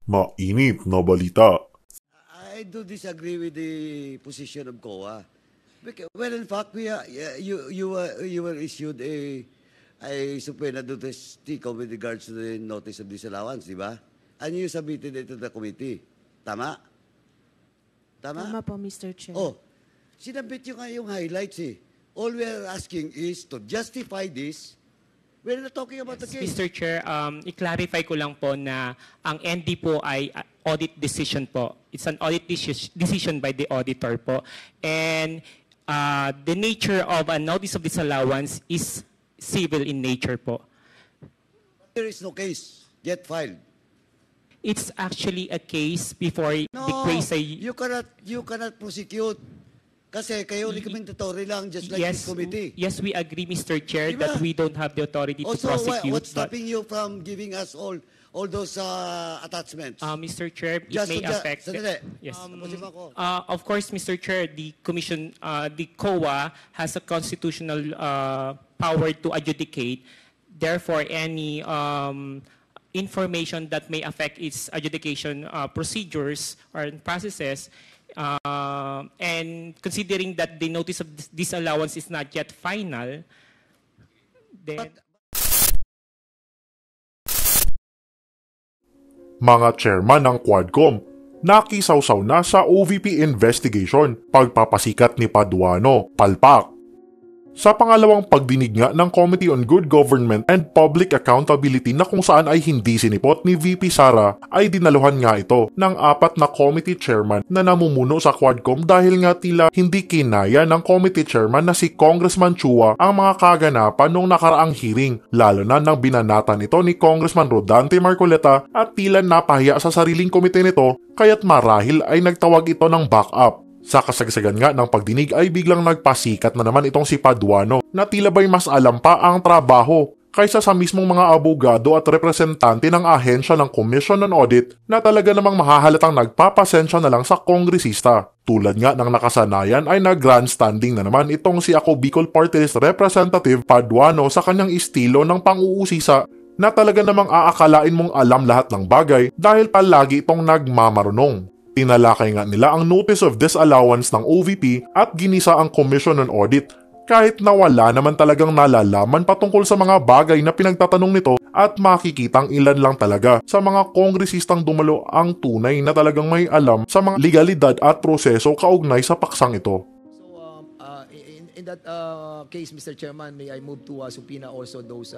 Mainit na balita. I do disagree with the position of COA. Well, in fact, you were issued a subpoena notice with regards to the notice of disallowance, di ba? And you submitted it to the committee. Tama? Tama po, Mr. Chair. Oh, sinabit nyo nga yung highlights eh. All we are asking is to justify this. We're not talking about the case. Mr. Chair, i-clarify ko lang po na ang ND po ay audit decision po. It's an audit decision by the auditor po. And the nature of a notice of disallowance is civil in nature po. There is no case yet filed. It's actually a case before the case ay... You cannot prosecute. Kasi kayo recommendatory lang, just like yes, this committee. Yes, we agree, Mr. Chair, Diba? that we don't have the authority to Also, prosecute. what's stopping you from giving us all those attachments? Mr. Chair, it Just may to affect... sandali. Yes. Tapusin mo ako. Of course, Mr. Chair, the commission, the COA has a constitutional power to adjudicate. Therefore, any information that may affect its adjudication procedures or processes, and considering that the notice of disallowance is not yet final, then... Mga chairman ng Quadcom, nakisawsaw na sa OVP investigation, pagpapasikat ni Paduano, palpak. Sa pangalawang pagdinig nga ng Committee on Good Government and Public Accountability na kung saan ay hindi sinipot ni VP Sara, ay dinaluhan nga ito ng 4 na committee chairman na namumuno sa Quadcom dahil nga tila hindi kinaya ng committee chairman na si Congressman Chua ang mga kaganapan noong nakaraang hearing, lalo na nang binanatan ito ni Congressman Rodante Marcoleta at tila napahiya sa sariling komite nito kaya't marahil ay nagtawag ito ng backup. Sa kasagsagan nga ng pagdinig ay biglang nagpasikat na naman itong si Paduano na tila ba'y mas alam pa ang trabaho kaysa sa mismong mga abogado at representante ng ahensya ng Commission on Audit na talaga namang mahahalatang nagpapasensya na lang sa kongresista. Tulad nga ng nakasanayan ay nag-grandstanding na naman itong si Ako Bicol Party List Representative Paduano sa kanyang estilo ng pang-uusisa na talaga namang aakalain mong alam lahat ng bagay dahil palagi itong nagmamarunong. Tinalakay nga nila ang notice of disallowance ng OVP at ginisa ang Commission on Audit kahit na wala naman talagang nalalaman patungkol sa mga bagay na pinagtatanong nito at makikitang ilan lang talaga sa mga kongresistang dumalo ang tunay na talagang may alam sa mga legalidad at proseso kaugnay sa paksang ito. So in that case, Mr. Chairman, may I move to subpoena also those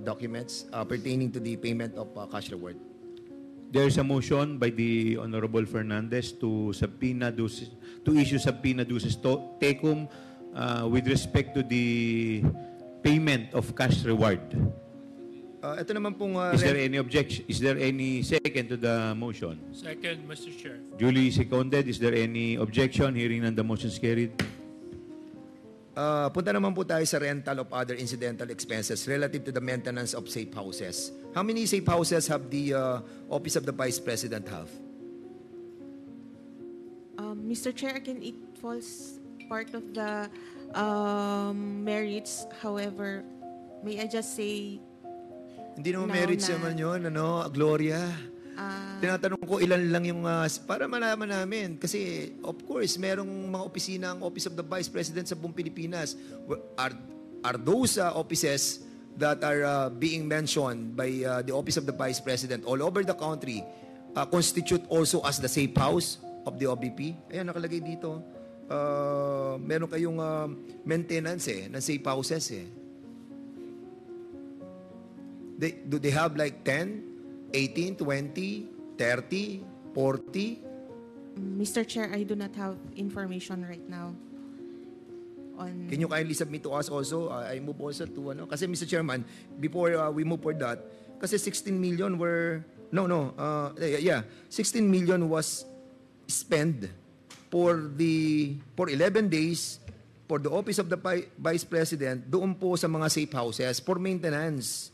documents pertaining to the payment of cash reward. There is a motion by the Honorable Fernandez to issue subpoena duces tecum with respect to the payment of cash reward. Ito naman pong Is there any objection? Is there any second to the motion? Second, Mr. Chair. Duly seconded. Is there any objection? Hearing none, the motion is carried. Punta naman po tayo sa rental of other incidental expenses relative to the maintenance of safe houses. How many safe houses have the Office of the Vice President have? Mr. Chair, again, it falls part of the merits. However, may I just say... Hindi naman merits naman yun, Gloria. Tinatanong ko ilan lang yung para malaman namin kasi of course merong mga opisina ang Office of the Vice President sa buong Pilipinas. Are those offices that are being mentioned by the Office of the Vice President all over the country constitute also as the safe house of the OVP? Ayan, nakalagay dito. Meron kayong maintenance ng safe houses Do they have like 10? 18, 20, 30, 40? Mr. Chair, I do not have information right now on... Can you kindly submit to us also? I move also to Kasi Mr. Chairman, before we move for that, kasi 16 million were... 16 million was spent for 11 days for the Office of the Vice President doon po sa mga safe houses for maintenance.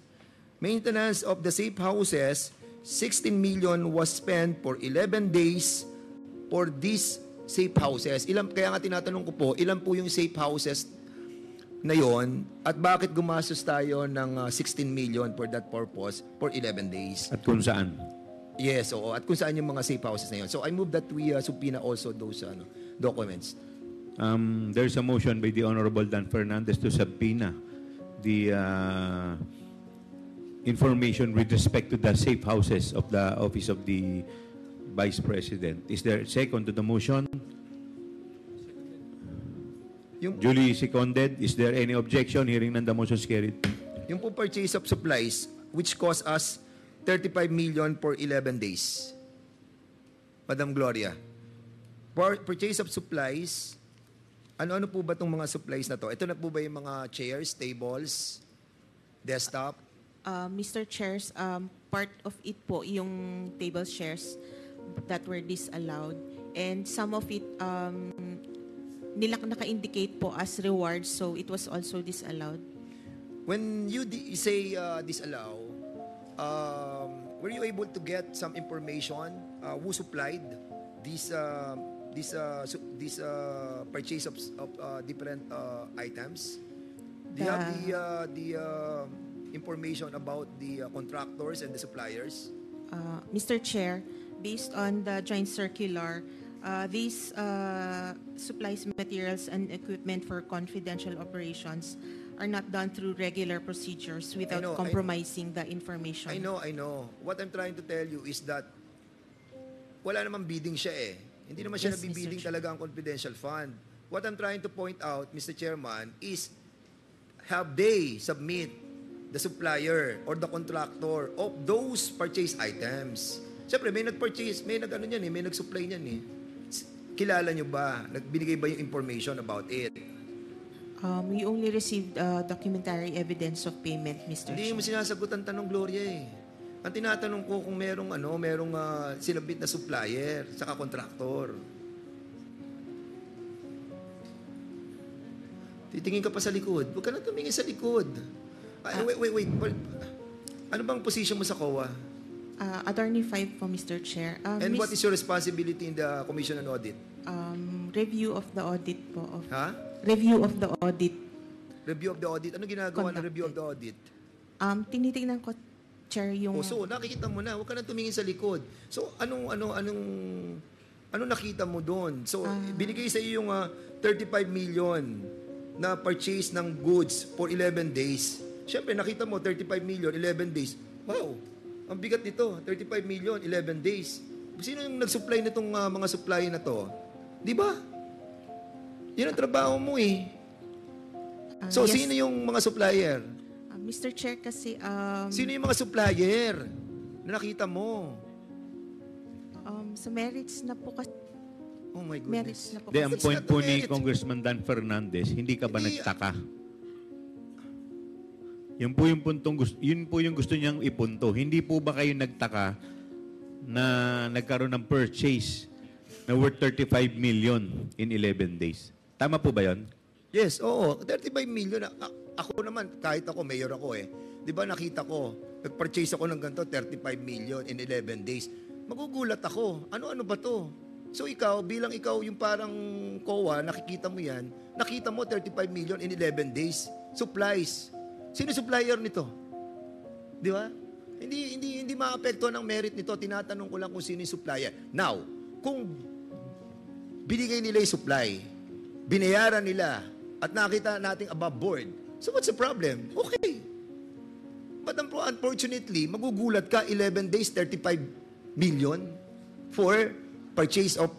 Maintenance of the safe houses, 16 million was spent for 11 days for these safe houses. Kaya nga tinatanong ko po, ilan po yung safe houses na yon at bakit gumastos tayo ng 16 million for that purpose for 11 days. At kung saan? Yes, oo. At kung saan yung mga safe houses na yun. So I move that we subpoena also those documents. There's a motion by the Honorable Dan Fernandez to subpoena the information with respect to the safe houses of the office of the Vice President. Is there a second to the motion? Duly seconded. Is there any objection? Hearing none, the motion is carried. Yung po purchase of supplies which cost us 35 million for 11 days. Madam Gloria. Purchase of supplies, ano-ano po ba itong mga supplies na to? Ito na po ba yung mga chairs, tables, desktop? Mr. Chairs, part of it po yung table chairs that were disallowed. And some of it, naka-indicate po as rewards, so it was also disallowed. When you say disallow, were you able to get some information who supplied this purchase of different items? Do you have the information about the contractors and the suppliers? Mr. Chair, based on the joint circular, these supplies, materials, and equipment for confidential operations are not done through regular procedures without compromising the information. I know. What I'm trying to tell you is that wala namang bidding siya eh. Hindi naman siya nabibidding talaga ang confidential fund. What I'm trying to point out, Mr. Chairman, is have they submit the supplier or the contractor of those purchase items? Siyempre, may nag-purchase, may nag-supply niyan eh. Kilala nyo ba? Nagbinigay ba yung information about it? We only received documentary evidence of payment, Mr. Hindi Chair. mo sinasagot ang tanong, Gloria eh. Ang tinatanong ko kung merong sinabit na supplier saka contractor. Titingin ka pa sa likod. Huwag ka na tumingin sa likod. Wait. Ano bang position mo sa COA? Attorney 5 po, Mr. Chair. And what is your responsibility in the Commission on Audit? Review of the audit po. Review of the audit. Review of the audit? Ano ginagawa ng review of the audit? Tinitingnan ko, Chair, yung... So, nakikita mo na. Huwag ka na tumingin sa likod. So, anong nakita mo doon? So, binigay sa iyo yung 35 million na purchase ng goods for 11 days. Siyempre, nakita mo, 35 million, 11 days. Wow! Ang bigat nito, 35 million, 11 days. Sino yung nag-supply nitong mga supply na to? Di ba? Yan ang trabaho mo eh. So, yes. Sino yung mga supplier? Mr. Chair, kasi... Sino yung mga supplier na nakita mo? Sa merits na po kasi... Oh my Merits goodness. na po Ang kasi... point po ni Congressman Dan Fernandez, hindi ka ba Hindi, nagtaka? Yun po yung gusto niyang ipunto. Hindi po ba kayo nagtaka na nagkaroon ng purchase na worth 35 million in 11 days? Tama po ba yun? Yes, oo. 35 million. Ako naman, kahit ako, mayor ako eh. Di ba nakita ko, nag-purchase ako ng ganito, 35 million in 11 days. Magugulat ako. Ano-ano ba to? So ikaw, bilang ikaw yung parang COA, nakikita mo yan, nakita mo 35 million in 11 days. Supplies. Sino supplier nito? Di ba? Hindi maapektuhan ang merit nito. Tinatanong ko lang kung sino yung supplier. Now, kung binigay nila yung supply, binayaran nila, at nakita nating above board, so what's the problem? Okay. But unfortunately, magugulat ka 11 days, 35 million for purchase of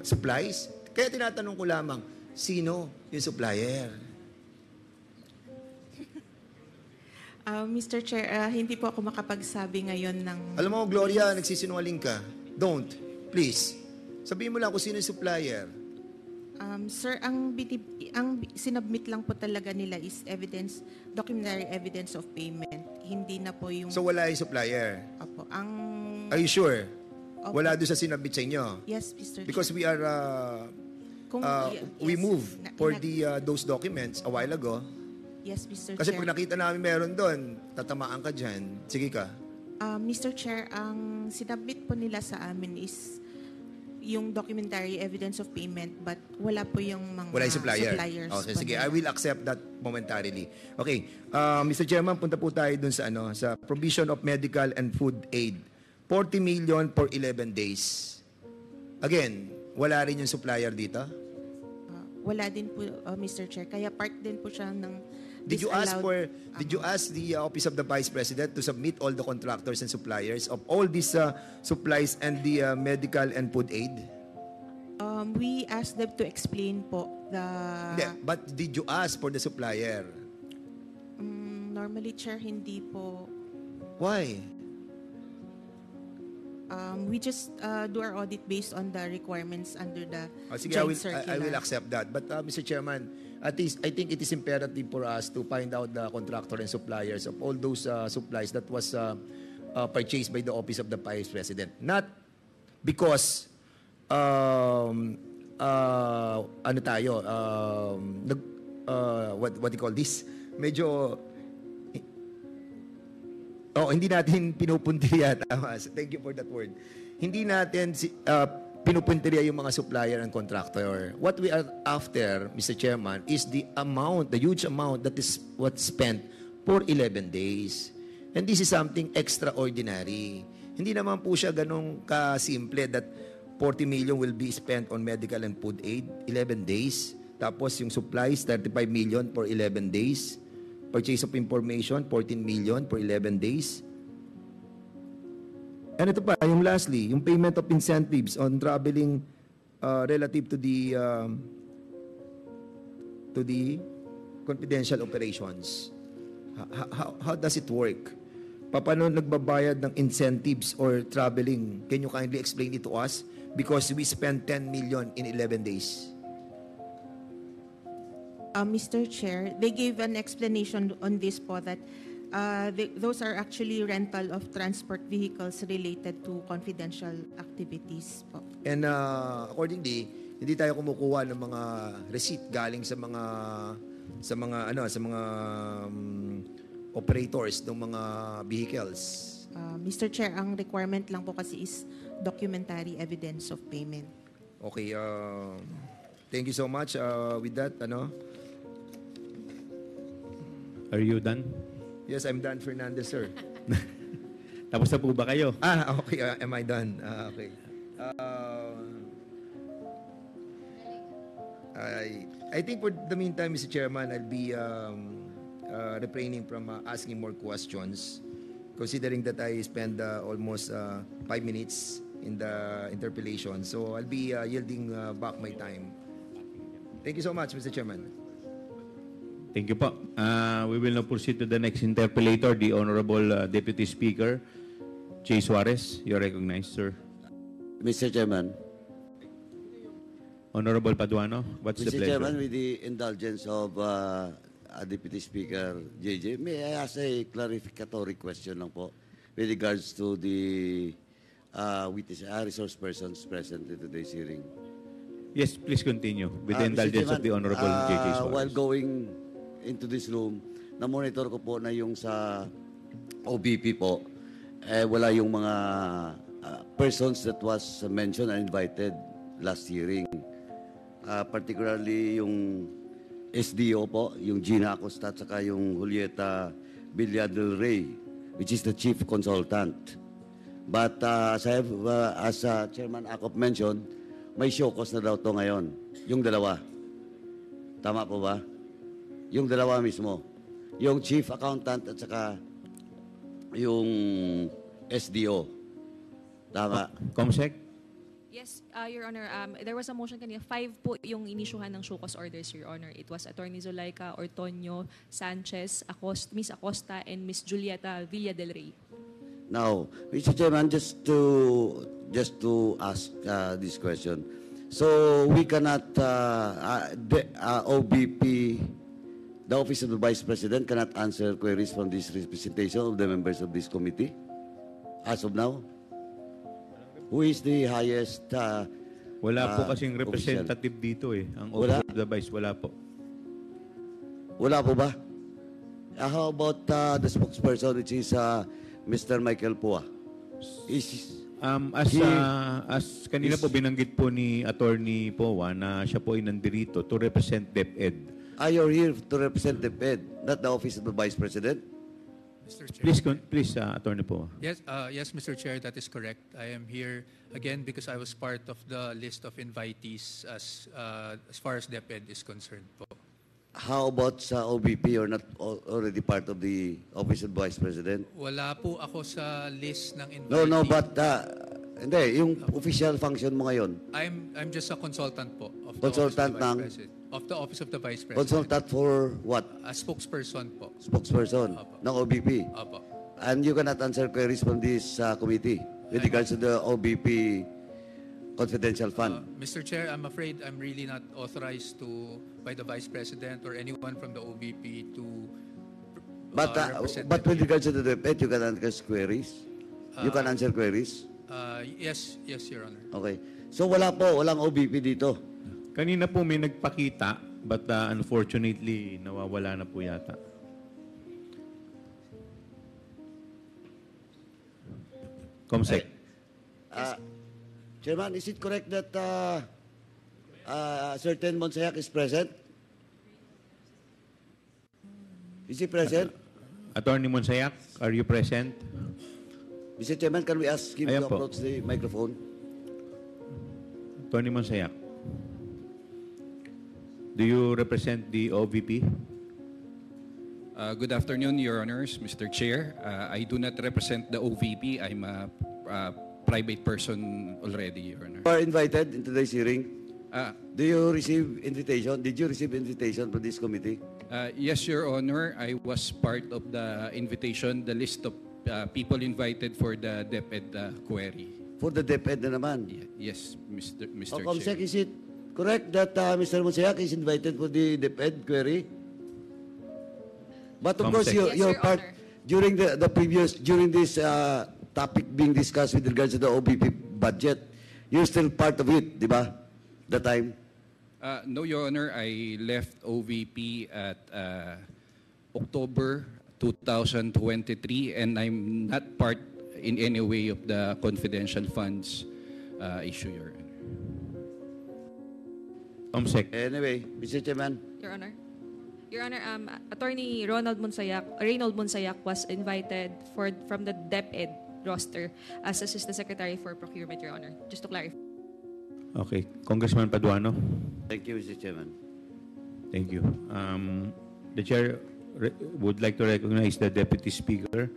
supplies. Kaya tinatanong ko lamang, sino yung supplier? Mr. Chair, hindi po ako makapagsabi ngayon ng... Alam mo, Gloria, nagsisinungaling ka. Don't. Please. Sabihin mo lang kung sino yung supplier. Sir, ang sinubmit lang po talaga nila is documentary evidence of payment. Hindi na po yung... So wala yung supplier? Opo. Are you sure? Opo. Wala doon sa sinabit sa inyo? Yes, Mr. Because Chair. we are... we Yes, move for those documents a while ago. Yes, Mr. Kasi Chair. pag nakita namin meron doon, tatamaan ka dyan. Sige ka. Mr. Chair, ang sinubmit po nila sa amin is yung documentary evidence of payment, but wala po yung mga Wala yung supplier. suppliers. Okay, po sige, nila. I will accept that momentarily. Okay, Mr. Chairman, punta po tayo dun sa sa provision of medical and food aid. 40 million for 11 days. Again, wala rin yung supplier dito? Wala din po, Mr. Chair. Kaya part din po siya ng Did you disallowed ask the Office of the Vice President to submit all the contractors and suppliers of all these supplies and the medical and food aid? We asked them to explain po the... Hindi, but did you ask for the supplier? Normally, Chair, hindi po. Why? We just do our audit based on the requirements under the Sige, I joint circular. will accept that. But Mr. Chairman, at least I think it is imperative for us to find out the contractor and suppliers of all those supplies that was purchased by the Office of the Vice President. Not because ano tayo, what do you call this? Medyo hindi natin pinupuntirya. Thank you for that word. Hindi natin pinupuntirya yung mga supplier and contractor. What we are after, Mr. Chairman, is the amount, the huge amount that is what's spent for 11 days. And this is something extraordinary. Hindi naman po siya ganun ka-simple that 40 million will be spent on medical and food aid, 11 days. Tapos yung supplies, 35 million for 11 days. Purchase of information, 14 million for 11 days. And ito pa, yung lastly, yung payment of incentives on traveling relative to the confidential operations. How does it work? Paano nagbabayad ng incentives or traveling? Can you kindly explain it to us? Because we spent 10 million in 11 days. Mr. Chair, they gave an explanation on this po that those are actually rental of transport vehicles related to confidential activities po. And accordingly, hindi tayo kumukuha ng mga receipt galing sa mga operators ng mga vehicles. Mr. Chair, ang requirement lang po kasi is documentary evidence of payment. Okay, thank you so much. With that, Are you done? Yes, I'm Dan Fernandez, sir. Tapos na po ba kayo? Okay. Am I done? Okay. I think for the meantime, Mr. Chairman, I'll be refraining from asking more questions, considering that I spent almost 5 minutes in the interpellation. So I'll be yielding back my time. Thank you so much, Mr. Chairman. Thank you po. We will now proceed to the next interpellator, the Honorable Deputy Speaker, Jay Suarez. You're recognized, sir. Mr. Chairman. Honorable Paduano, what's the Mr. pleasure? Chairman, with the indulgence of Deputy Speaker JJ, may I ask a clarificatory question lang po with regards to the witness, resource persons present in today's hearing. Yes, please continue with the Mr. indulgence of Chairman, the Honorable J.J. Suarez. While going into this room, na-monitor ko po na yung sa OBP po, wala yung mga persons that was mentioned and invited last hearing. Particularly yung SDO po, yung Gina Acosta at saka yung Julieta Villa del Rey, which is the chief consultant. But as Chairman Acop mentioned, may show cause na daw to ngayon. Yung dalawa. Tama po ba? Yung dalawa mismo. Yung chief accountant at saka yung SDO. Tama. Comsec? Yes, Your Honor. There was a motion kanina. 5 po yung inisyuhan ng show cause orders, Your Honor. It was Attorney Zulaika Ortonio Sanchez, Miss Acosta, and Miss Julieta Villa del Rey. Now, Mr. Chairman, just to ask this question. So we cannot, the OBP, the Office of the Vice President cannot answer queries from this representation of the members of this committee as of now? Who is the highest Wala po kasing official? representative dito eh. Ang Wala? Office of the Vice, wala po. Wala po ba? How about the spokesperson, which is Mr. Michael Pua? As kanina po binanggit po ni Attorney Powa na siya po ay nandirito to represent DepEd. You're here to represent the Fed, not the office of the Vice President? Mr. Chair. Please, Attorney Powa. Yes, Mr. Chair, that is correct. I am here again because I was part of the list of invitees as far as DepEd is concerned po. How about sa OBP? You're not already part of the office of the Vice President? Wala po ako sa list ng invitees. No, but hindi, yung official function mo ngayon. I'm just a consultant po of the Consultant Office of the Vice President. Consultant for what? A spokesperson po. Spokesperson Opo. ng OBP. Opo. And you cannot answer queries from this committee with regards to the OBP confidential fund. Mr. Chair, I'm afraid I'm really not authorized by the Vice President or anyone from the OBP to represent But with regards to the DepEd, you can answer queries? You can answer queries? Yes, Your Honor. Okay. So walang OBP dito. Kanina po may nagpakita, but unfortunately, nawawala na po yata. Comsec. Chairman, is it correct that certain Monsayak is present? Is he present? Attorney Monsayak, are you present? Mr. Chairman, can we ask him Ayan to po. approach the microphone? Attorney Monsayak. Do you represent the OVP? Good afternoon, Your Honors, Mr. Chair. I do not represent the OVP. I'm a private person already, Your Honor. You are invited in today's hearing. Did you receive invitation for this committee? Yes, Your Honor. I was part of the invitation, the list of people invited for the DepEd query. For the DepEd na naman? Yes, Mr. Comsec, Chair. is it correct that Mr. Monsayak is invited for the DepEd query? But of course, Comsec. Yes, your Your part Honor. during this topic being discussed with regards to the OBP budget, you're still part of it, di ba? The time. No, Your Honor. I left OVP at October 2023, and I'm not part in any way of the confidential funds issue, Your Honor. Comsec. Anyway, Mr. Chairman. Your Honor, Attorney Reynold Monsayak was invited from the DepEd roster as Assistant Secretary for Procurement, Your Honor. Just to clarify. Okay. Congressman Paduano. Thank you, Mr. Chairman. Thank you. The Chair would like to recognize the Deputy Speaker,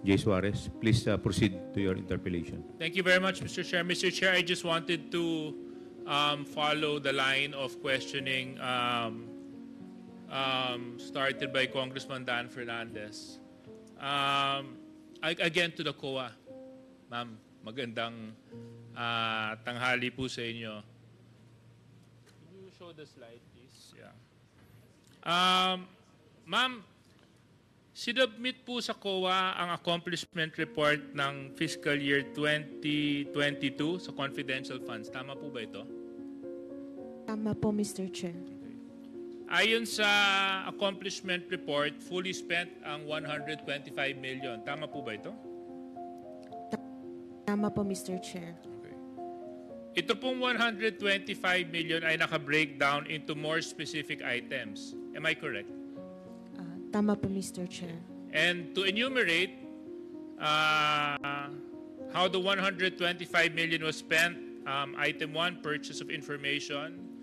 Jay Suarez. Please proceed to your interpellation. Thank you very much, Mr. Chair. Mr. Chair, I just wanted to follow the line of questioning started by Congressman Dan Fernandez. Again, to the COA. Ma'am, magandang tanghali po sa inyo. Can you show the slide, please? Yeah. Ma'am, sinubmit po sa COA ang accomplishment report ng fiscal year 2022 sa confidential funds. Tama po ba ito? Tama po, Mr. Chair. Ayon sa accomplishment report, fully spent ang 125 million. Tama po ba ito? Tama po, Mr. Chair. Okay. Ito pong 125 million ay naka-breakdown into more specific items. Am I correct? Tama po, Mr. Chair. And to enumerate how the 125 million was spent, item 1, purchase of information.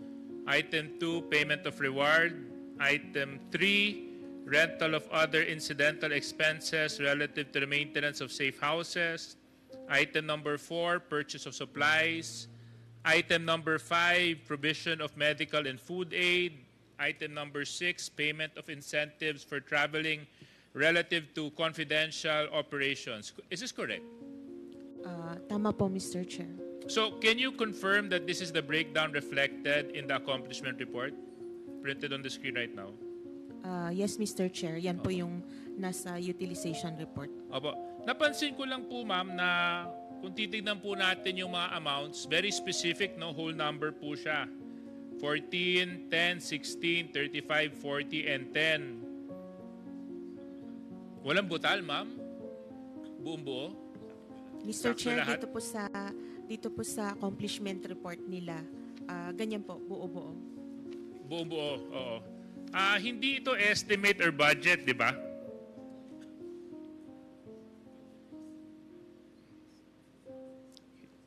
Item 2, payment of reward. Item 3, rental of other incidental expenses relative to the maintenance of safe houses. Item number 4, purchase of supplies. Item number 5, provision of medical and food aid. Item number 6, payment of incentives for traveling relative to confidential operations. Is this correct? Tama po, Mr. Chair. So, can you confirm that this is the breakdown reflected in the accomplishment report printed on the screen right now? Yes, Mr. Chair. Yan po yung nasa utilization report. Opo. Napansin ko lang po, ma'am, na kung titignan po natin yung mga amounts, very specific, no? Whole number po siya. 14, 10, 16, 35, 40, and 10. Walang butal, ma'am? Buong buo? Mr. Sakto Chair, lahat? dito po sa accomplishment report nila, ganyan po, buo-buo. Buo-buo, oo. Hindi ito estimate or budget, di ba?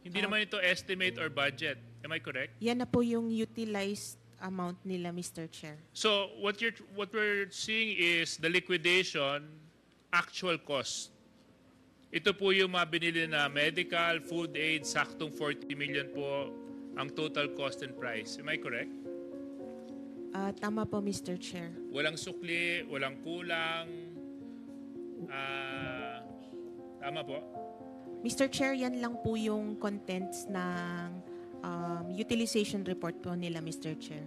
Hindi naman ito estimate or budget. Am I correct? Yan na po yung utilized amount nila, Mr. Chair. So what we're seeing is the liquidation actual cost. Ito po yung mga binili na medical, food aid, saktong 40 million po ang total cost and price. Am I correct? Tama po, Mr. Chair. Walang sukli, walang kulang. Tama po? Mr. Chair, yan lang po yung contents ng utilization report po nila, Mr. Chair.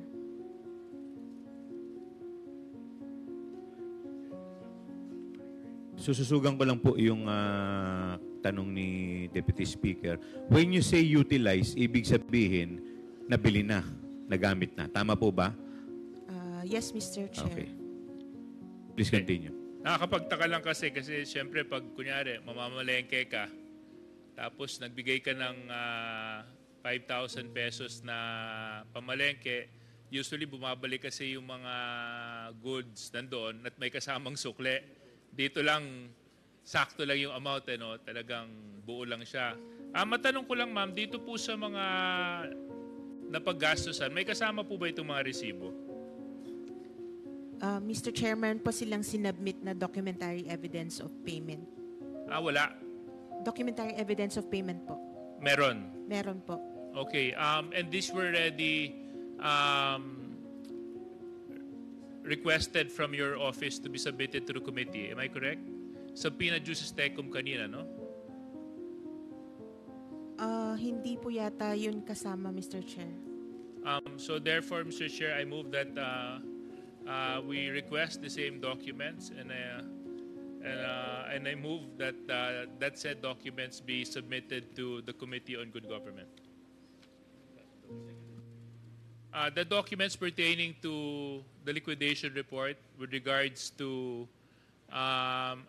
Sususugan ko lang po yung tanong ni Deputy Speaker. When you say utilize, ibig sabihin, nabili na, nagamit na. Tama po ba? Yes, Mr. Chair. Okay. Please continue. Nakakapagtaka lang kasi siyempre pag kunyari mamamalengke ka, tapos nagbigay ka ng 5,000 pesos na pamalengke, usually bumabalik kasi yung mga goods nandoon at may kasamang sukle. Dito lang, sakto lang yung amount, no? Talagang buo lang siya. Matanong ko lang, ma'am, dito po sa mga napaggastusan, may kasama po ba itong mga resibo? Mr. Chairman, po silang sinubmit na documentary evidence of payment. Wala. Documentary evidence of payment po. Meron. Meron po. Okay. And these were already requested from your office to be submitted to the committee. Am I correct? Subpoena juices tecum kanina, no? Hindi po yata yun kasama, Mr. Chair. So therefore, Mr. Chair, I move that we request the same documents, and I move that that said documents be submitted to the Committee on Good Government. The documents pertaining to the liquidation report with regards to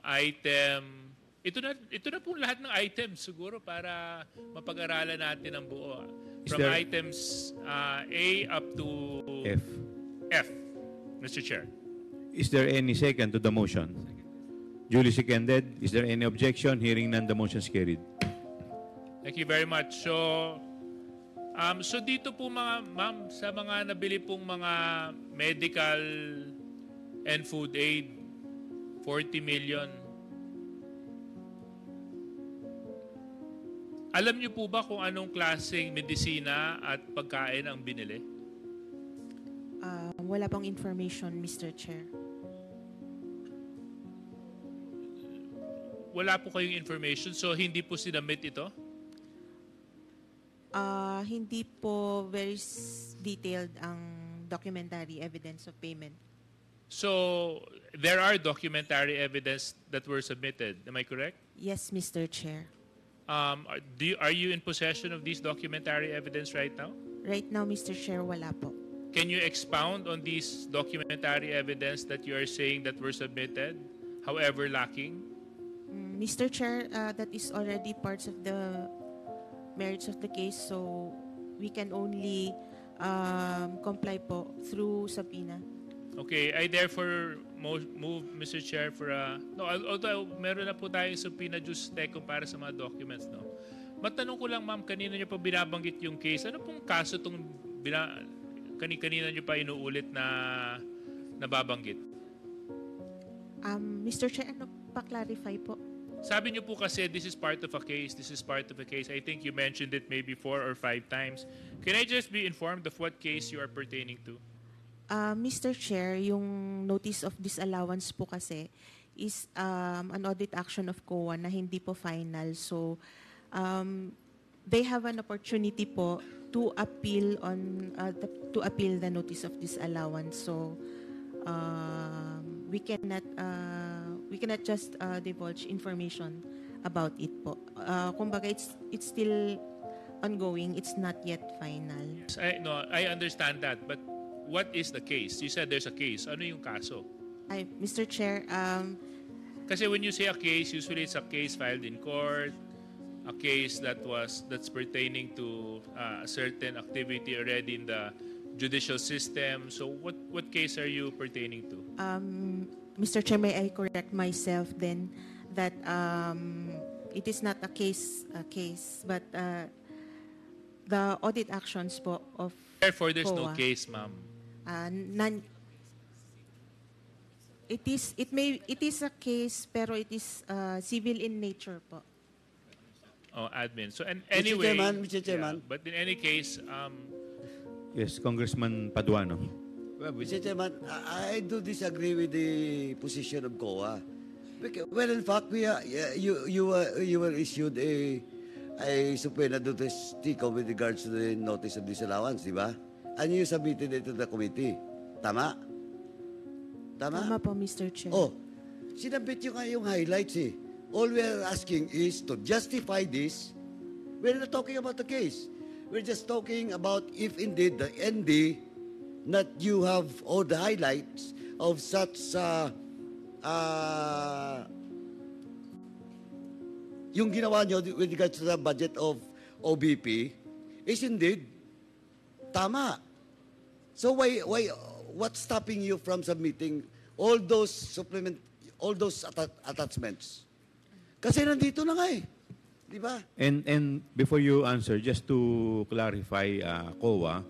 item. Ito na po lahat ng items siguro para mapag-aralan natin ang buo. From items A up to F. Mr. Chair. Is there any second to the motion? Duly seconded. Is there any objection? Hearing none, the motion is carried. Thank you very much. So dito po ma'am, sa mga nabili pong mga medical and food aid, 40 million. Alam niyo po ba kung anong klaseng medisina at pagkain ang binili? Wala pong information, Mr. Chair. Wala po kayong information, so hindi po sinamit ito? Hindi po very detailed ang documentary evidence of payment. So, there are documentary evidence that were submitted. Am I correct? Yes, Mr. Chair. Are you in possession of these documentary evidence right now? Right now, Mr. Chair, wala po. Can you expound on these documentary evidence that you are saying that were submitted, however lacking? Mr. Chair, that is already parts of the merits of the case, so we can only comply po through subpoena. Okay, I therefore move, Mr. Chair, for although meron na po tayong subpoena jus tecum para sa mga documents, no? Matanong ko lang, ma'am, kanina niyo pa binabanggit yung case. Ano pong kaso itong kanina niyo pa inuulit na nababanggit? Mr. Chair, ano pa-clarify po? Sabi niyo po kasi this is part of a case, this is part of a case. I think you mentioned it maybe 4 or 5 times. Can I just be informed of what case you are pertaining to? Mr. Chair, yung notice of disallowance po kasi is an audit action of COA na hindi po final. So, they have an opportunity po to appeal the notice of disallowance. So, we cannot just divulge information about it po. Kumbaga, it's still ongoing. It's not yet final. Yes, I understand that, but what is the case? You said there's a case. Ano yung kaso? Mr. Chair, Kasi when you say a case, usually it's a case filed in court, a case that's pertaining to a certain activity already in the judicial system. So what case are you pertaining to? Mr. Chair, may I correct myself then that it is not a case, but the audit actions po of Therefore, there's no COA. case, ma'am. It is a case, pero it is civil in nature po. Oh, admin. So, and Mr. anyway, Chairman, Mr. Chairman. yeah, but in any case, Yes, Congressman Paduano. Mr. Chairman, I do disagree with the position of COA. Well, in fact, you were issued a subpoena to TICO with regards to the notice of disallowance, di ba? And you submitted it to the committee. Tama? Tama po, Mr. Chair. Oh, sinabit nyo nga yung highlights eh. All we're asking is to justify this. We're not talking about the case. We're just talking about if indeed the ND not you have all the highlights of such yung ginawa nyo with regards to the budget of OBP is indeed tama. So what's stopping you from submitting all those attachments? Kasi nandito na nga eh. Di ba? And before you answer, just to clarify, COA,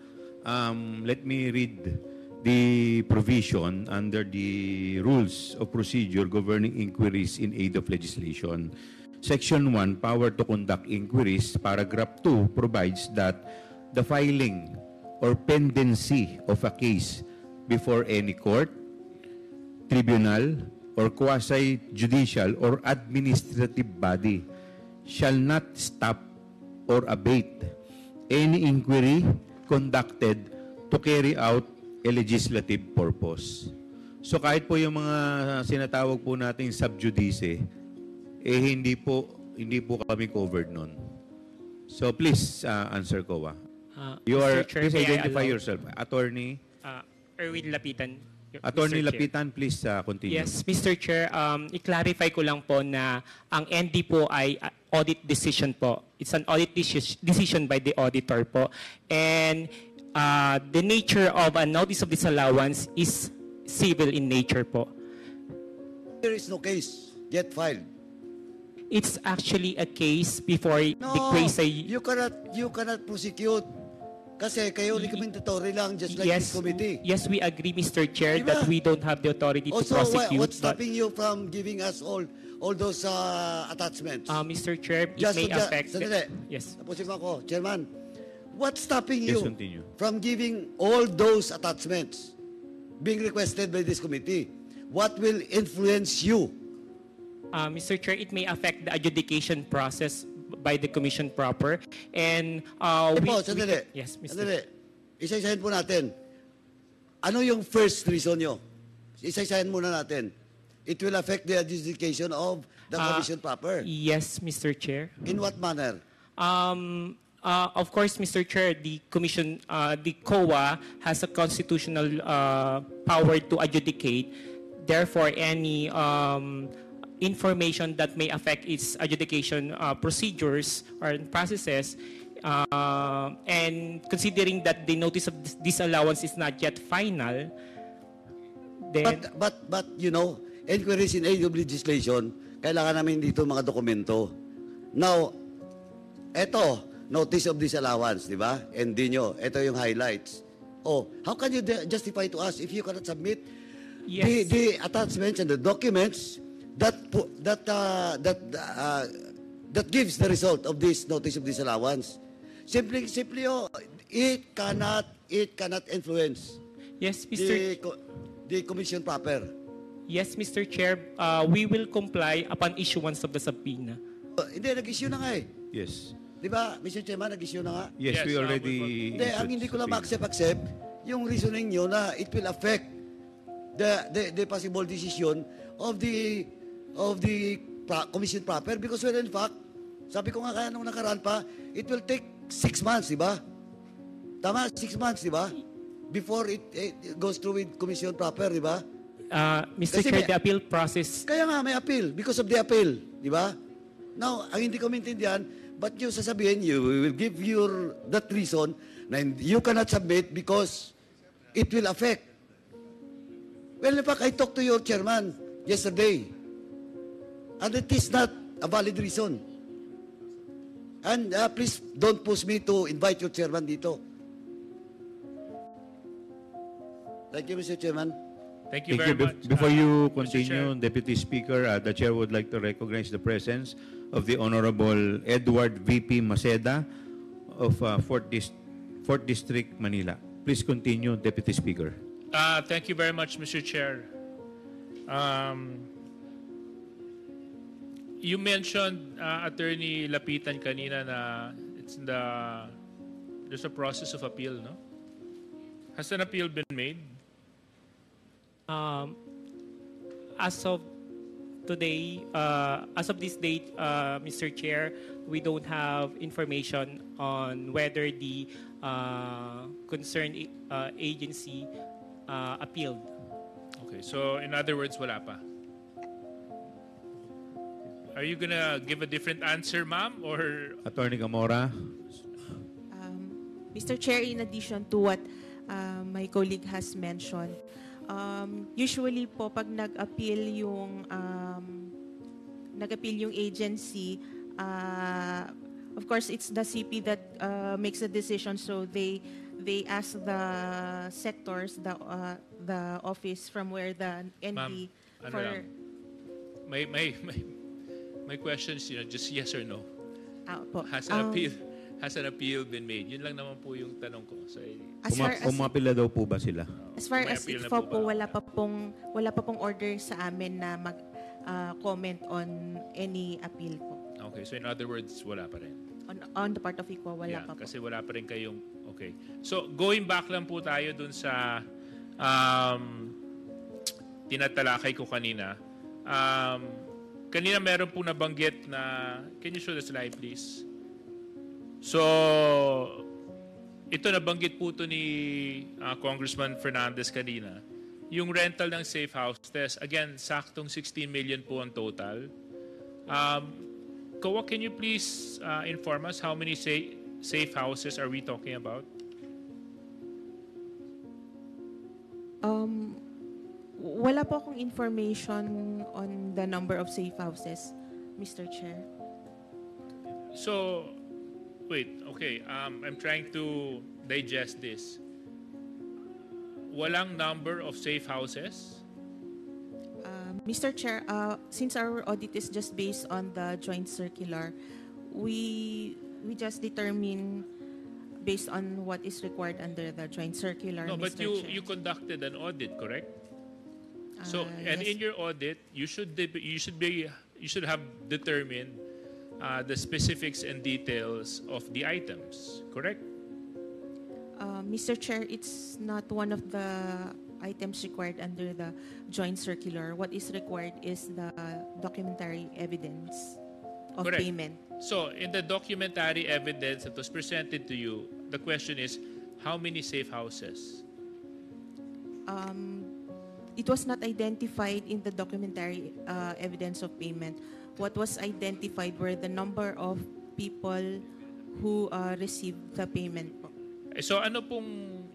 let me read the provision under the Rules of Procedure Governing Inquiries in Aid of Legislation. Section 1, Power to Conduct Inquiries, Paragraph 2 provides that the filing or pendency of a case before any court, tribunal, or quasi-judicial or administrative body shall not stop or abate any inquiry conducted to carry out a legislative purpose. So kahit po yung mga sinatawag po nating sub judice, hindi po kami covered nun. So please answer COA. Please identify yourself. Attorney Erwin Lapitan. Attorney Mr. Chair. Lapitan, please continue. Yes, Mr. Chair, i-clarify ko lang po na ang ND po ay audit decision po. It's an audit decision by the auditor po. And the nature of a notice of disallowance is civil in nature po. There is no case yet filed. It's actually a case before the case ay... you cannot prosecute. Kasi kayo recommendatory lang, just like this committee. Yes, we agree, Mr. Chair, Diba? that we don't have the authority to Also, prosecute. what's stopping you from giving us all those attachments? Mr. Chair, it may affect... Yes. Tapusin mo ako, Chairman. What's stopping Yes, you continue. from giving all those attachments being requested by this committee? What will influence you? Mr. Chair, it may affect the adjudication process by the commission proper. And sandali. Yes, Mr. Sandali. Isa-isahin po natin. Ano yung first reason nyo? Isa-isahin muna natin. It will affect the adjudication of the commission proper. Yes, Mr. Chair. In what manner? Of course, Mr. Chair, the commission, the COA has a constitutional power to adjudicate. Therefore, any information that may affect its adjudication procedures or processes, and considering that the notice of disallowance is not yet final, then... But you know, inquiries in aid of legislation, kailangan namin dito mga dokumento. Now, eto, notice of disallowance, di ba? And di nyo, eto yung highlights. Oh, how can you justify to us if you cannot submit the attachments and the documents that gives the result of this notice of disallowance? Simply, it cannot influence. Yes, Mr. The commission proper. Yes, Mr. Chair, we will comply upon issuance of the subpoena. Hindi, nag-issue na nga eh. Yes. Di ba, Mr. Chairman, nag-issue na nga? Yes, we already... Hindi, ang hindi ko lang ma-accept yung reasoning nyo na it will affect the possible decision of the commission proper, because well, in fact, sabi ko nga kaya nung nakaraan pa, it will take 6 months, di ba? Tama, 6 months, di ba? Before it goes through with commission proper, di ba? Mr. Chair, the appeal process... Kaya nga, may appeal, because of the appeal, di ba? Now, ang hindi ko maintindihan, But you sasabihin, you will give that reason na you cannot submit because it will affect. Well, in fact, I talked to your chairman yesterday, and it is not a valid reason. And please don't push me to invite your chairman dito. Thank you, Mr. Chairman. Thank you Thank very you. much. Before you Mr. Chair. continue, Deputy Speaker, the Chair would like to recognize the presence of the Honorable Edward V.P. Maceda of 4th District, Manila. Please continue, Deputy Speaker. Thank you very much, Mr. Chair. You mentioned, Attorney Lapitan kanina na there's a process of appeal, no? Has an appeal been made? As of today, as of this date, Mr. Chair, we don't have information on whether the concerned agency appealed. Okay, so in other words, wala pa. Are you gonna give a different answer, ma'am, or Attorney Gamora. Mr. Chair, in addition to what my colleague has mentioned, usually po pag nag-appeal yung agency, of course it's the CP that makes the decision, so they ask the sectors, the office from where the NP Ma'am, for my question is, just yes or no. po. Has an appeal been made? Yun lang naman po yung tanong ko. So, As far as Pumapila daw po ba sila? As May as appeal na ICFO po po, ba? wala pa pong order sa amin na mag-comment on any appeal po. okay, so in other words, wala pa rin. On the part of ICFO, wala Yeah, pa po. kasi wala pa rin kayong, okay. So, going back lang po tayo dun sa tinatalakay ko kanina. Kanina meron po nabanggit na, can you show the slide please? So, ito nabanggit po ito ni Congressman Fernandez kanina. Yung rental ng safe houses, again, saktong 16 million po ang total. Kowa, can you please inform us how many safe houses are we talking about? Wala po akong information on the number of safe houses, Mr. Chair. So, wait, okay. I'm trying to digest this. Walang number of safe houses? Mr. Chair, since our audit is just based on the joint circular, we just determine based on what is required under the joint circular, No, but Mr. Chair. you conducted an audit, correct? So, and yes. in your audit, you should have determined the specifics and details of the items, correct? Mr. Chair, it's not one of the items required under the joint circular. What is required is the documentary evidence of Correct. payment. So, in the documentary evidence that was presented to you, the question is, how many safe houses? It was not identified in the documentary evidence of payment. What was identified were the number of people who received the payment po. So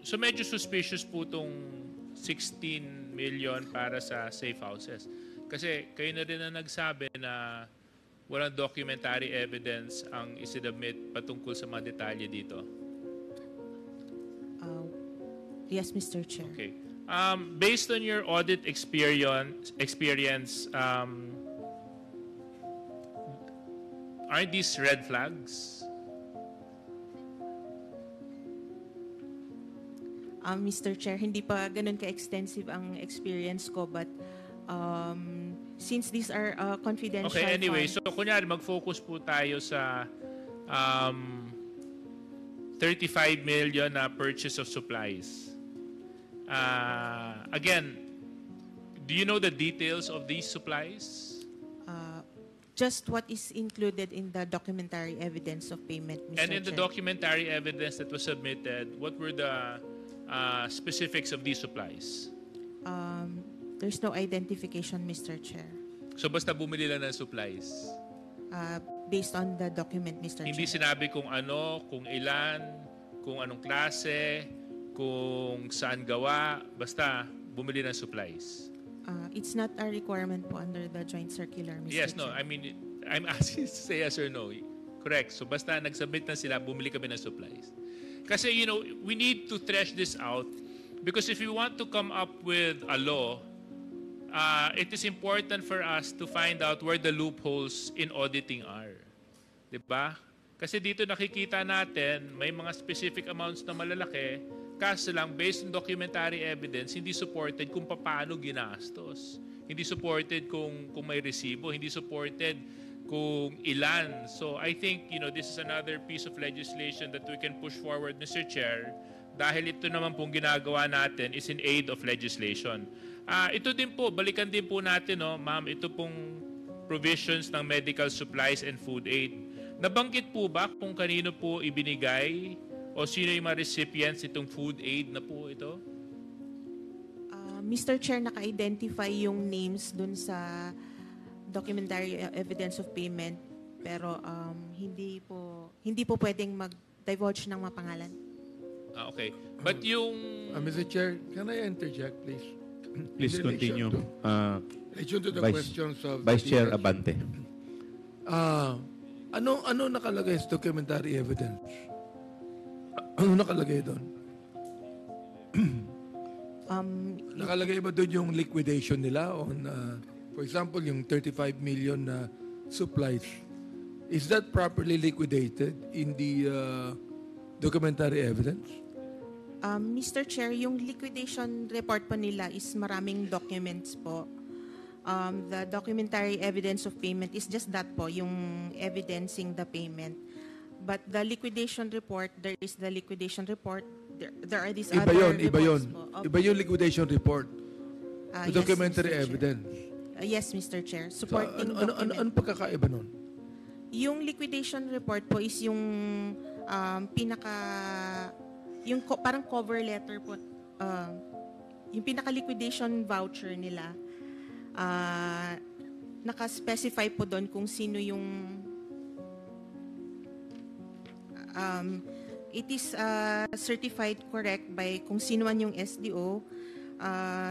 so medyo suspicious po itong 16 million para sa safe houses. Kasi kayo na rin ang nagsabi na walang documentary evidence ang isinubmit patungkol sa mga detalye dito. Yes, Mr. Chair. Okay. Based on your audit experience, aren't these red flags? Mr. Chair, hindi pa ganun ka-extensive ang experience ko, but since these are confidential Okay, anyway, funds, so kunyari mag-focus po tayo sa 35 million na purchase of supplies. Again, do you know the details of these supplies? just what is included in the documentary evidence of payment, Mr. And in the Chair. documentary evidence that was submitted, what were the specifics of these supplies? There's no identification, Mr. Chair. So basta bumili lang ng supplies. based on the document, Mr. Hindi Chair. sinabi kung ano, kung ilan, kung anong klase, kung saan gawa, basta bumili ng supplies. It's not a requirement po under the joint circular, Mr. Yes, Chair. no, I mean, I'm asking to say yes or no. Correct. So basta nagsubmit na sila, bumili kami ng supplies. Kasi, you know, we need to thresh this out because if we want to come up with a law, it is important for us to find out where the loopholes in auditing are. Diba? Kasi dito nakikita natin, may mga specific amounts na malalaki, kaso lang, based on documentary evidence, hindi supported kung paano ginastos. Hindi supported kung may resibo, hindi supported kung ilan. So I think, you know, this is another piece of legislation that we can push forward, Mr. Chair, dahil ito naman pong ginagawa natin is in aid of legislation. Ito din po, balikan din po natin, no, ma'am, ito pong provisions ng medical supplies and food aid. Nabanggit po ba kung kanino po ibinigay o sino yung mga recipients itong food aid na po ito? Mr. Chair, naka-identify yung names dun sa documentary evidence of payment, pero hindi po pwedeng mag-divulge ng mga pangalan. Okay. But yung... Mr. Chair, can I interject, please? Please continue. Relation to the questions of Vice Chair Abante. Ano nakalagay sa documentary evidence? Ano nakalagay doon? Nakalagay ba doon yung liquidation nila on, for example, yung 35 million na supplies? Is that properly liquidated in the documentary evidence? Mr. Chair, yung liquidation report po nila is maraming documents po. The documentary evidence of payment is just that po, yung evidencing the payment. But the liquidation report, there is the liquidation report. There are these other reports po. Iba yung liquidation report. The Yes, documentary Mr. Chair. evidence. Yes, Mr. Chair. So, Supporting document. ano pagkakaiba nun? Yung liquidation report po is yung parang cover letter po, yung pinaka-liquidation voucher nila, naka-specify po doon kung sino yung, it is certified correct by kung sino man yung SDO,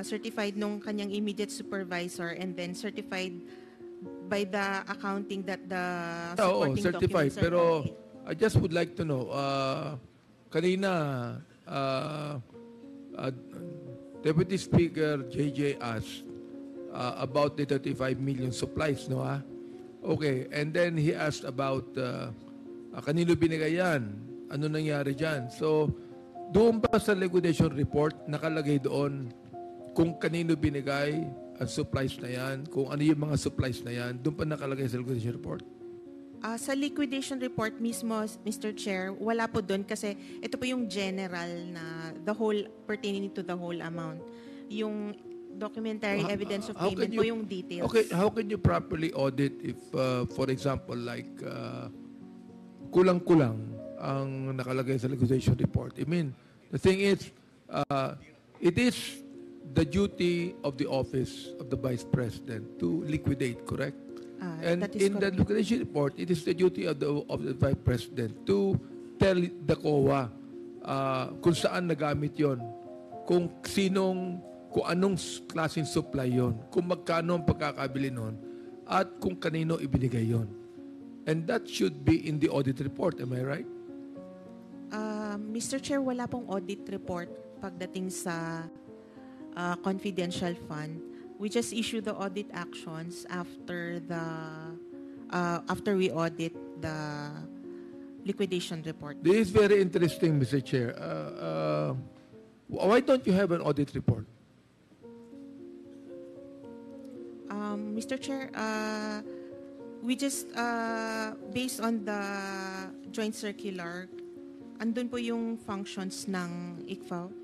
certified nung kanyang immediate supervisor, and then certified by the accounting that the supporting certified. documents are Pero complete. I just would like to know, kanina, Deputy Speaker JJ asked about the 35 million supplies, no? Okay, and then he asked about kanino binigay yan, ano nangyari dyan. So, doon ba sa liquidation report, nakalagay doon kung kanino binigay ang supplies na yan, kung ano yung mga supplies na yan, doon pa nakalagay sa liquidation report? Sa liquidation report mismo, Mr. Chair, wala po doon kasi ito po yung general na the whole, pertaining to the whole amount. Yung documentary evidence of payment po yung details. Okay, how can you properly audit if, for example, like, kulang-kulang ang nakalagay sa liquidation report? I mean, the thing is, it is the duty of the office of the Vice President to liquidate, correct? And in the liquidation report, it is the duty of the Vice President to tell the COA kung saan nagamit yon, kung anong klaseng supply yon, kung magkano ang pagkakabili nun, at kung kanino ibinigay yon. And that should be in the audit report, am I right? Mr. Chair, wala pong audit report pagdating sa confidential fund. We just issue the audit actions after we audit the liquidation report. This is very interesting, Mr. Chair. Why don't you have an audit report? Mr. Chair, we just, based on the joint circular, andun po yung functions ng ICFAO.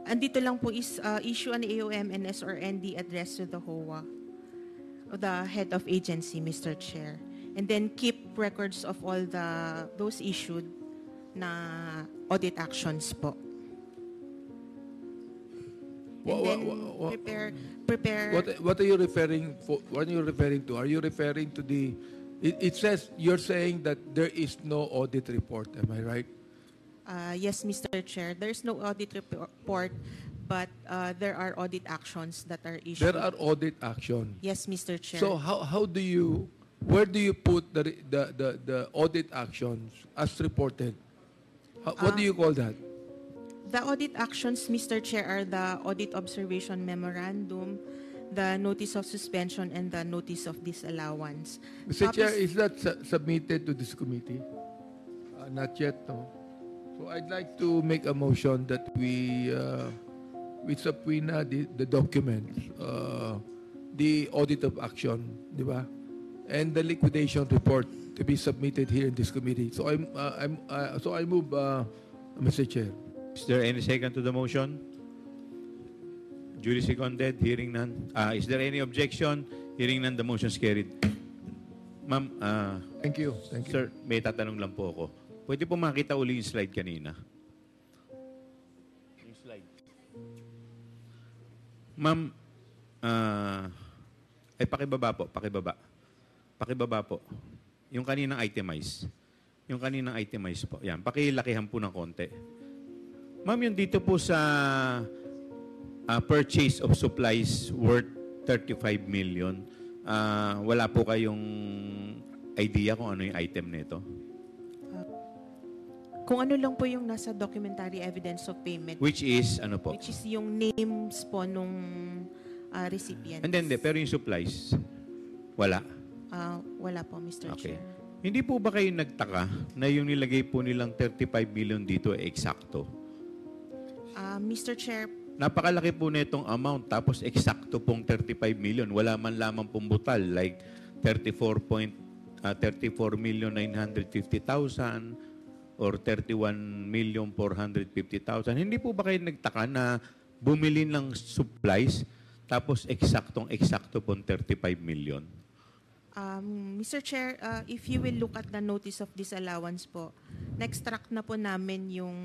Andito lang po is issue an AOMNS or ND address to the HOA, or the head of agency, Mr. Chair. And then keep records of all those issued na audit actions po. And then prepare. What are you referring for? What are you referring to? Are you referring to the? It says you're saying that there is no audit report. Am I right? Yes, Mr. Chair. There's no audit report, but there are audit actions that are issued. There are audit action. Yes, Mr. Chair. So how do you? Where do you put the audit actions as reported? What do you call that? The audit actions, Mr. Chair, are the audit observation memorandum, the notice of suspension, and the notice of disallowance. Mr. Chair, is that submitted to this committee? Not yet, no. So I'd like to make a motion that we subpoena the documents, the audit of action, di ba? And the liquidation report to be submitted here in this committee. So I move, Mr. Chair. Is there any second to the motion? Duly seconded. Hearing none. Is there any objection? Hearing none, the motion is carried. Ma'am, Thank you. Thank you. sir, may tatanong lang po ako. Pwede po makita uli yung slide kanina? Yung slide. Ma'am, ay pakibaba po, pakibaba. Pakibaba po. Yung kaninang itemize. Yung kaninang itemize po. Yan, pakilakihan po ng konti. Ma'am, yung dito po sa purchase of supplies worth 35 million, wala po kayong idea kung ano yung item nito? Kung ano lang po yung nasa documentary evidence of payment. Which is, ano po? Which is yung names po nung recipients. And then, pero yung supplies, wala? Wala po, Mr. Okay. Chair. Hindi po ba kayo nagtaka na yung nilagay po nilang 35 million dito eksakto? Mr. Chair, Napakalaki po na itong amount, tapos eksakto pong 35 million. Wala man lamang pong butal, like 34,950,000 or 31,450,000. Hindi po ba kayo nagtaka na bumili ng supplies, tapos eksaktong-eksakto pong 35 million? Mr. Chair, if you will look at the notice of disallowance po, na-extract na po namin yung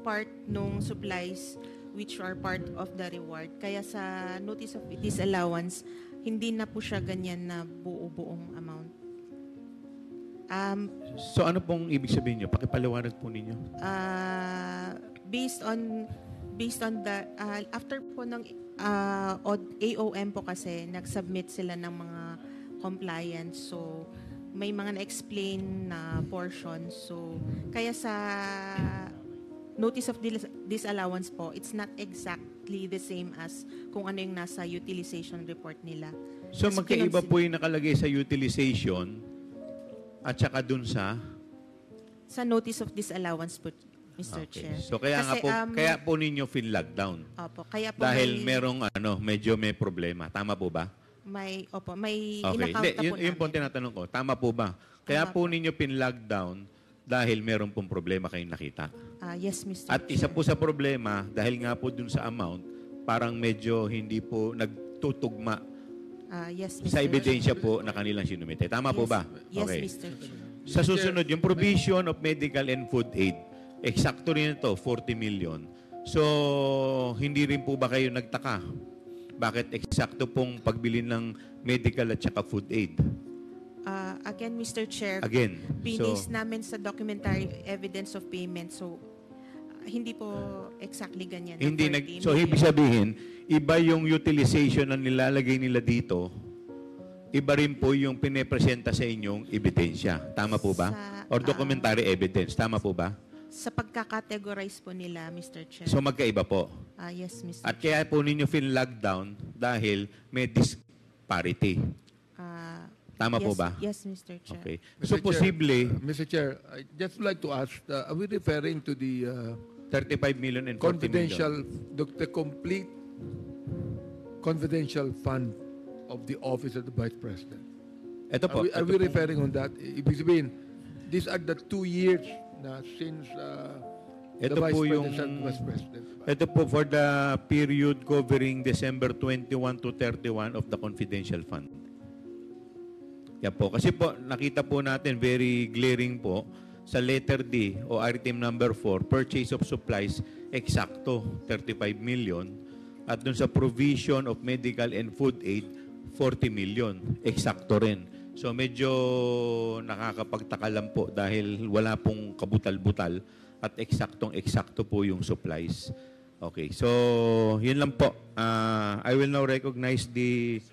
part nung supplies which are part of the reward. Kaya sa notice of disallowance, hindi na po siya ganyan na buo-buong amount. So ano pong ibig sabihin nyo? Pakipaliwanag po ninyo. Based on the after po ng AOM po kasi nag-submit sila ng mga compliance, so may mga na-explain na portion. So kaya sa notice of disallowance po, it's not exactly the same as kung ano yung nasa utilization report nila. So magkaiba po yung nakalagay sa utilization at saka dun sa notice of disallowance po, Mr. Okay. Chair. So kaya Kasi, nga po, kaya po ninyo lockdown. Opo, kaya po Dahil merong medyo may problema. Tama po ba? may Okay. in-account Hindi, na po yun po namin. tinatanong ko. Tama po ba? Kaya po ninyo lockdown dahil meron pong problema kayong nakita. Yes, Mr. At isa po sa problema, dahil nga po dun sa amount, parang medyo hindi po nagtutugma Yes, Mr. sa ebidensya po na kanilang sinumite. Tama po ba? Yes, Okay. Mr. Chair. Sa susunod, yung provision of medical and food aid, eksakto rin ito, 40 million. So, hindi rin po ba kayo nagtaka? Bakit eksakto pong pagbili ng medical at saka food aid? Again, Mr. Chair, Again, binis namin sa documentary evidence of payment. So, hindi po exactly ganyan. na hindi 40 so, million. ibig sabihin, iba yung utilization na nilalagay nila dito, iba rin po yung pinepresenta sa inyong ebidensya. Tama po ba? Or documentary evidence. Tama po ba? Sa pagkakategorize po nila, Mr. Chair. So, magkaiba po. Yes, Mr. At kaya po ninyo lockdown dahil may disparity. Tama po ba? Yes, Mr. Chair. Okay. Mr. So, Chair, posible, Mr. Chair, I just would like to ask, are we referring to the 35 million and 40 confidential, million. the complete confidential fund of the Office of the Vice President? Ito po. Are we referring on that? Ibig sabihin, these are the 2 years na since the Ito Vice po President was President. Ito po for the period covering December 21 to 31 of the confidential fund. Yan po. Kasi po, nakita po natin very glaring po sa letter D o item number 4, purchase of supplies, eksakto, 35 million. At dun sa provision of medical and food aid, 40 million. Eksakto rin. So medyo nakakapagtaka lang po dahil wala pong kabutal-butal at eksaktong-eksakto po yung supplies. Okay, so yun lang po. I will now recognize the...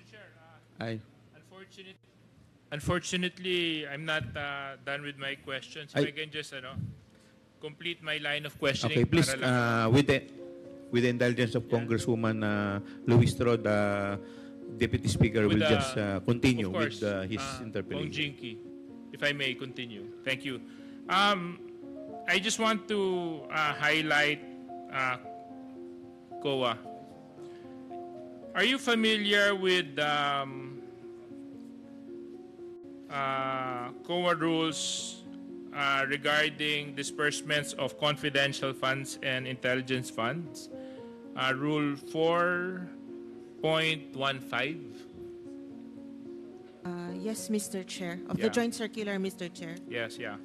Unfortunately, I'm not done with my questions. If I can just complete my line of questioning. Okay, please, para lang- with the indulgence of Congresswoman Luis Strod, Deputy Speaker With will the- just continue of course, with his Bong interpellation. Jinky, if I may continue. Thank you. I just want to highlight COA. Are you familiar with COA rules regarding disbursements of confidential funds and intelligence funds? Rule 4.15. Yes, Mr. Chair. Of the Yeah. Joint Circular, Mr. Chair. Yes, yeah.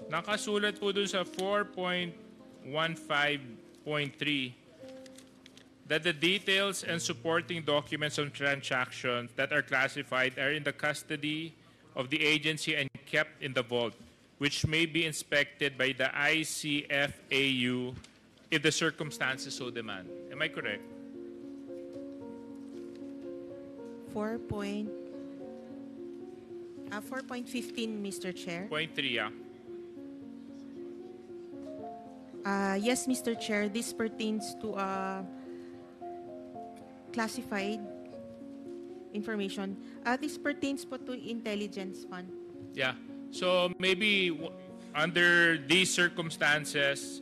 Nakasulat po dun sa 4.15.3 that the details and supporting documents on transactions that are classified are in the custody of the agency and kept in the vault, which may be inspected by the ICFAU if the circumstances so demand. Am I correct? 4.15, Mr. Chair. Point 3, yeah. Yes, Mr. Chair. This pertains to classified information. This pertains po to intelligence fund. Yeah. So maybe under these circumstances,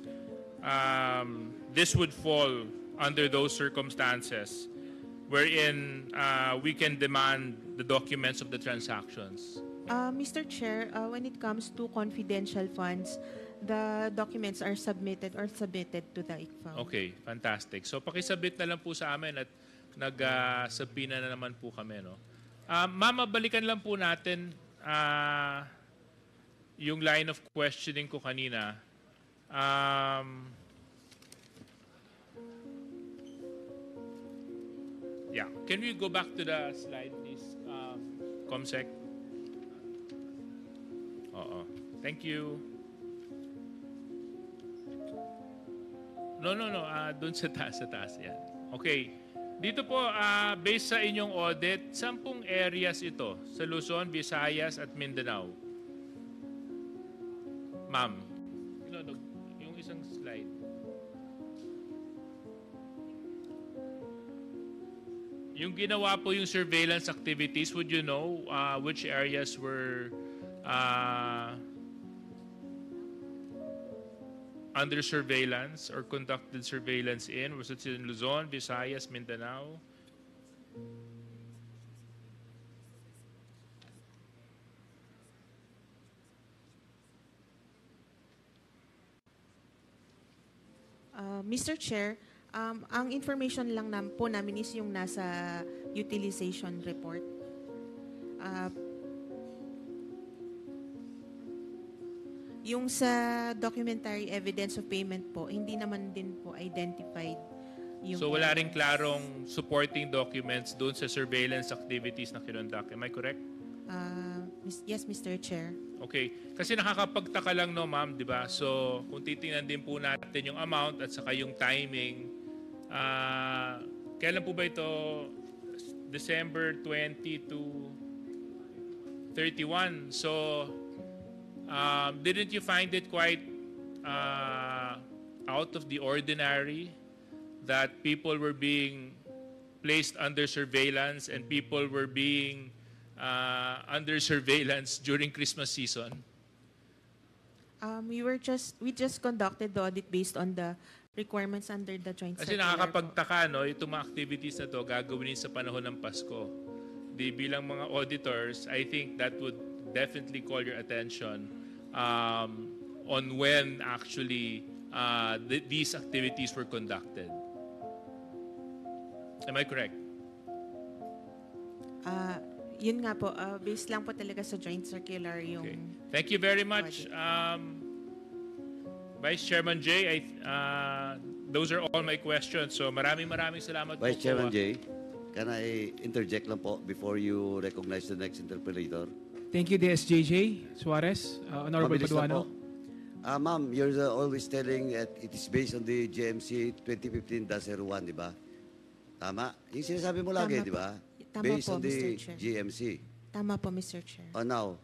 this would fall under those circumstances wherein we can demand the documents of the transactions. Mr. Chair, when it comes to confidential funds, the documents are submitted to the ICFAO. Okay, fantastic. So pakisabit na lang po sa amin at nag-subpoena na naman po kami. No? Ma'am, balikan lang po natin yung line of questioning ko kanina. Yeah, can we go back to the slide, please, Comsec? Oo. Thank you. No. Doon sa taas. Yan. Okay. Dito po, based sa inyong audit, 10 areas ito sa Luzon, Visayas at Mindanao. Ma'am, yung isang slide. Yung ginawa po yung surveillance activities, would you know which areas were under surveillance or conducted surveillance in? Was it in Luzon, Visayas, Mindanao? Mr. Chair, ang information lang po namin is yung nasa utilization report. Yung sa documentary evidence of payment po, hindi naman din po identified yung... So wala rin klarong supporting documents doon sa surveillance activities na kinonduct. Am I correct? Yes, Mr. Chair. Okay. Kasi nakakapagtaka lang, no, ma'am, di ba? So kung titingnan din po natin yung amount at saka yung timing, kailan po ba ito? December 20 to 31. So didn't you find it quite out of the ordinary that people were being placed under surveillance and people were being under surveillance during Christmas season? We just conducted the audit based on the requirements under the joint Kasi circular nakakapagtaka, no, itong mga activities na to gagawin sa panahon ng Pasko. Di bilang mga auditors, I think that would definitely call your attention on when actually these activities were conducted. Am I correct? Yun nga po, based lang po talaga sa joint circular yung... Okay. Thank you very much. Vice Chairman Jay, those are all my questions. So maraming salamat Vice po. Chairman Jay, can I interject lang po before you recognize the next interpolator? Thank you, DSJJ Suarez. Honorable Mabilis lang Paduano. po. Ma'am, you're always telling that it is based on the GMC 2015-01, di ba? Tama? Yung sinasabi mo lagi, Tama di ba? Tama Based po, on the Mr. Chair. GMC. Tama po, Mr. Chair. Oh, now,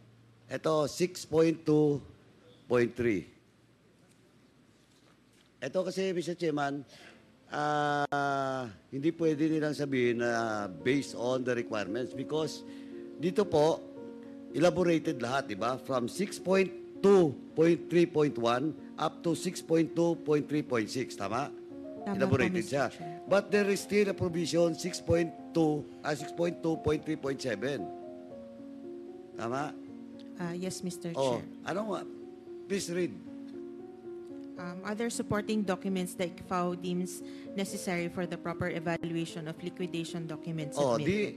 ito 6.2.3. Ito kasi, Mr. Chairman, hindi pwede nilang sabihin na based on the requirements because dito po, elaborated lahat, di ba? From 6.2.3.1 up to 6.2.3.6, tama? Tama Elaborated po, Mr. siya. Chair. But there is still a provision 6.2.3.7. Tama? Yes, Mr. Oh, Chair. please read. Other supporting documents that FAO deems necessary for the proper evaluation of liquidation documents Oh, submitted.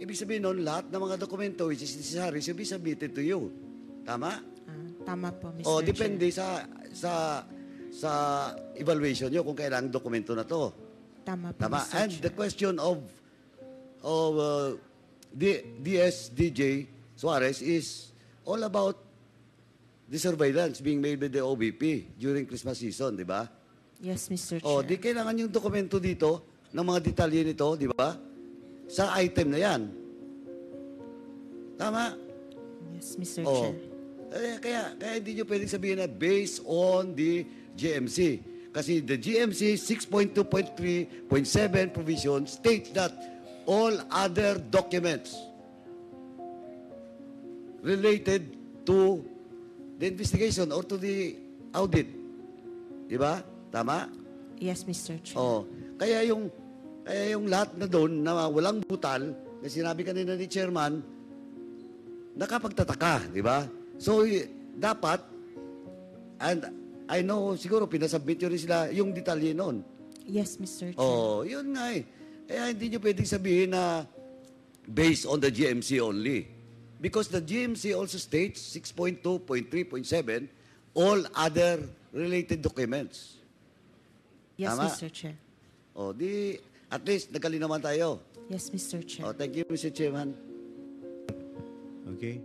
ibig sabihin nun, lahat ng mga dokumento which is necessary should be submitted to you. Tama? Tama po, Mr. O, Chair. depende sa evaluation nyo kung kailangan dokumento na to. Tama po, Tama? Mr. And Chair. the question of DSDJ Suarez is all about the surveillance being made by the OVP during Christmas season, di ba? Yes, Mr. O, Chair. di kailangan yung dokumento dito ng mga detalye nito, di ba? Sa item na yan. Tama? Yes, Mr. Oh. Chair. Kaya hindi nyo pwedeng sabihin na based on the GMC. Kasi the GMC 6.2.3.7 provision states that all other documents related to the investigation or to the audit. Di ba? Tama? Yes, Mr. Chair. Oh. Kaya yung lahat na doon na walang butal, na sinabi kanina ni Chairman, nakapagtataka, di ba? So, dapat, and I know, siguro pinasubmit nyo rin sila yung detalye noon. Yes, Mr. Chair. Oh, yun nga eh. Kaya hindi nyo pwedeng sabihin na based on the GMC only. Because the GMC also states 6.2.3.7 all other related documents. Yes, Tama? Mr. Chair. Oh, at least nagkalinawan tayo. Yes, Mr. Chair. Oh, thank you, Mr. Chairman. Okay.